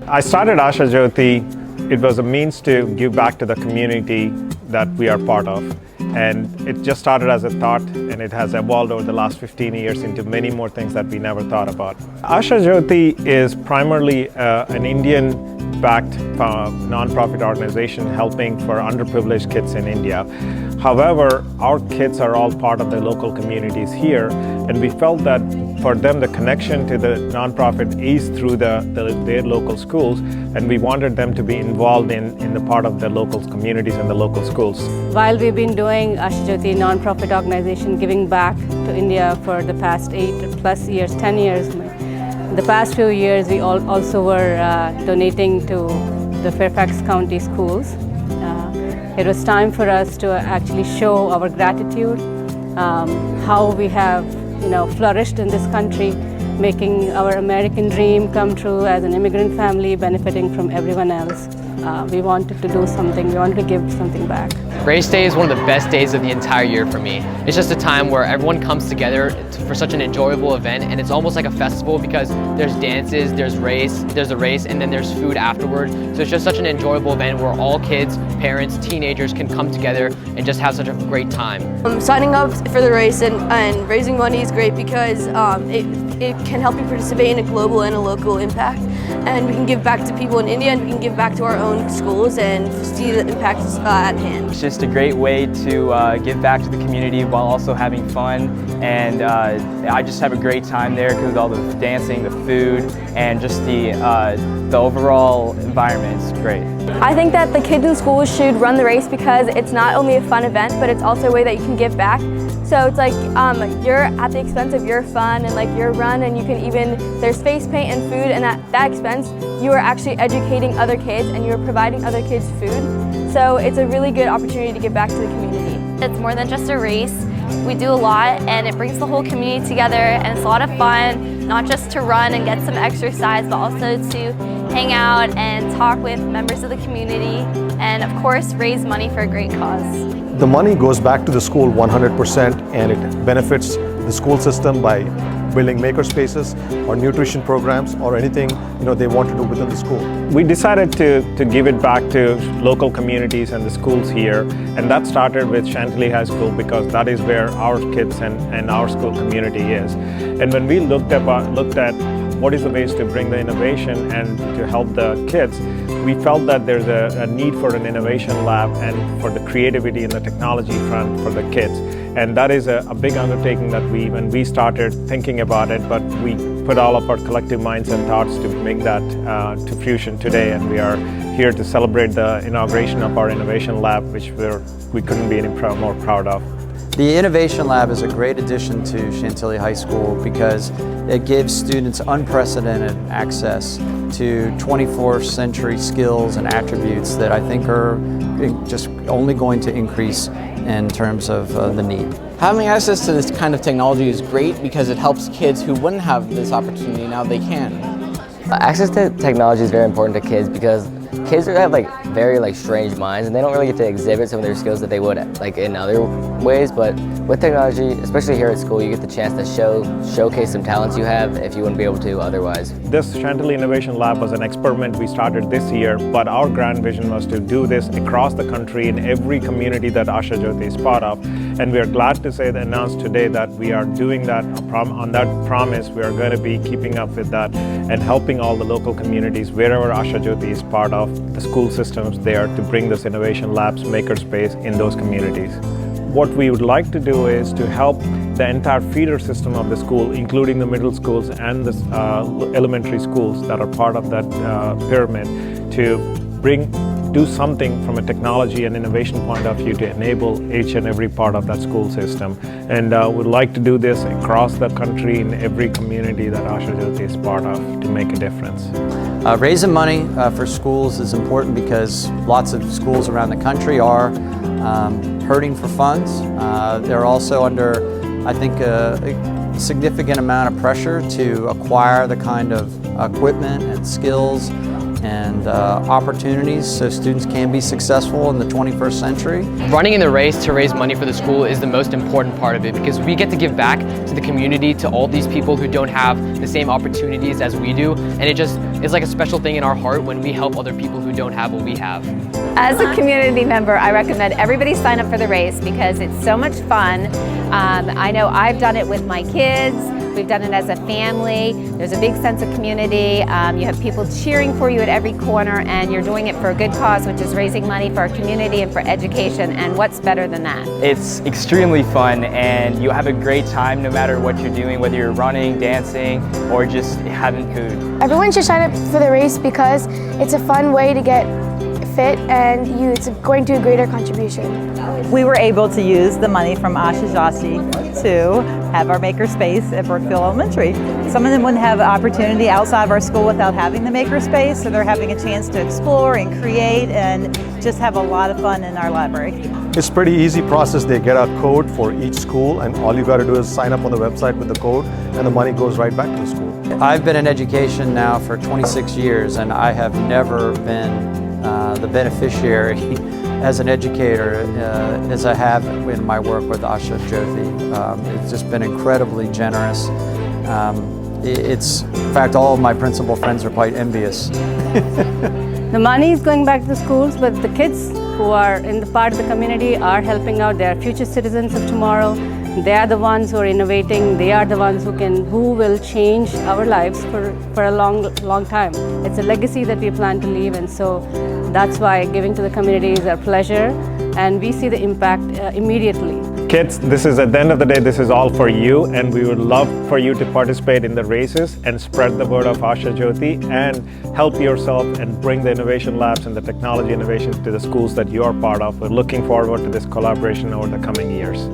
I started Asha Jyothi. It was a means to give back to the community that we are part of. And it just started as a thought, and it has evolved over the last 15 years into many more things that we never thought about. Asha Jyothi is primarily an Indian-backed non-profit organization helping for underprivileged kids in India. However, our kids are all part of the local communities here, and we felt that for them the connection to the nonprofit is through their local schools, and we wanted them to be involved in the part of the local communities and the local schools. While we've been doing Asha Jyothi nonprofit organization giving back to India for the past 8+ years, 10 years, the past few years we also were donating to the Fairfax County schools. It was time for us to actually show our gratitude, how we have flourished in this country, making our American dream come true as an immigrant family, benefiting from everyone else. We wanted to do something, we wanted to give something back. Race Day is one of the best days of the entire year for me. It's just a time where everyone comes together for such an enjoyable event, and it's almost like a festival because there's dances, there's a race, and then there's food afterwards. So it's just such an enjoyable event where all kids, parents, teenagers can come together and just have such a great time. Signing up for the race and raising money is great because it can help you participate in a global and a local impact, and we can give back to people in India, and we can give back to our own schools and see the impact at hand. It's just a great way to give back to the community while also having fun, and I just have a great time there because of all the dancing, the food, and just the overall environment is great. I think that the kids in schools should run the race because it's not only a fun event, but it's also a way that you can give back. So it's like you're at the expense of your fun and like your run, and you can even, there's face paint and food, and at that expense you are actually educating other kids and you're providing other kids food. So it's a really good opportunity to give back to the community. It's more than just a race. We do a lot, and it brings the whole community together, and it's a lot of fun, not just to run and get some exercise, but also to hang out and talk with members of the community, and of course raise money for a great cause. The money goes back to the school 100%, and it benefits the school system by building maker spaces or nutrition programs or anything they want to do within the school. We decided to give it back to local communities and the schools here, and that started with Chantilly High School because that is where our kids and our school community is. And when we looked at what is the ways to bring the innovation and to help the kids, we felt that there's a need for an innovation lab and for the creativity and the technology front for the kids. And that is a big undertaking that when we started thinking about it, but we put all of our collective minds and thoughts to make that to fruition today. And we are here to celebrate the inauguration of our innovation lab, which we couldn't be any more proud of. The Innovation Lab is a great addition to Chantilly High School because it gives students unprecedented access to 24th century skills and attributes that I think are just only going to increase in terms of the need. Having access to this kind of technology is great because it helps kids who wouldn't have this opportunity, now they can. Access to technology is very important to kids because kids have very strange minds, and they don't really get to exhibit some of their skills that they would in other ways. But with technology, especially here at school, you get the chance to showcase some talents you have if you wouldn't be able to otherwise. This Chantilly Innovation Lab was an experiment we started this year, but our grand vision was to do this across the country in every community that Asha Jyothi is part of. And we are glad to announce today that we are doing that. On that promise, we are going to be keeping up with that and helping all the local communities wherever Asha Jyothi is part of, the school systems there, to bring this innovation labs, makerspace in those communities. What we would like to do is to help the entire feeder system of the school, including the middle schools and the elementary schools that are part of that pyramid, to do something from a technology and innovation point of view to enable each and every part of that school system. And we'd like to do this across the country in every community that Asha Jyothi is part of to make a difference. Raising money for schools is important because lots of schools around the country are hurting for funds. They're also under, I think, a significant amount of pressure to acquire the kind of equipment and skills and opportunities so students can be successful in the 21st century. Running in the race to raise money for the school is the most important part of it because we get to give back to the community, to all these people who don't have the same opportunities as we do, and it just is like a special thing in our heart when we help other people who don't have what we have. As a community member, I recommend everybody sign up for the race because it's so much fun. I know I've done it with my kids. We've done it as a family. There's a big sense of community. You have people cheering for you at every corner, and you're doing it for a good cause, which is raising money for our community and for education, and what's better than that? It's extremely fun, and you have a great time no matter what you're doing, whether you're running, dancing, or just having food. Everyone should sign up for the race because it's a fun way to get fit and it's going to a greater contribution. We were able to use the money from Asha Jyothi to have our makerspace at Brookfield Elementary. Some of them wouldn't have opportunity outside of our school without having the makerspace, so they're having a chance to explore and create and just have a lot of fun in our library. It's a pretty easy process. They get a code for each school, and all you got to do is sign up on the website with the code, and the money goes right back to the school. I've been in education now for 26 years, and I have never been the beneficiary as an educator as I have in my work with Asha Jyothi. It's just been incredibly generous. In fact, all of my principal friends are quite envious. The money is going back to the schools, but the kids who are in the part of the community are helping out. They are future citizens of tomorrow. They are the ones who are innovating. They are the ones who will change our lives for a long time. It's a legacy that we plan to leave, and so that's why giving to the community is our pleasure, and we see the impact immediately. Kids, this is at the end of the day, this is all for you, and we would love for you to participate in the races and spread the word of Asha Jyothi and help yourself and bring the innovation labs and the technology innovations to the schools that you are part of. We're looking forward to this collaboration over the coming years.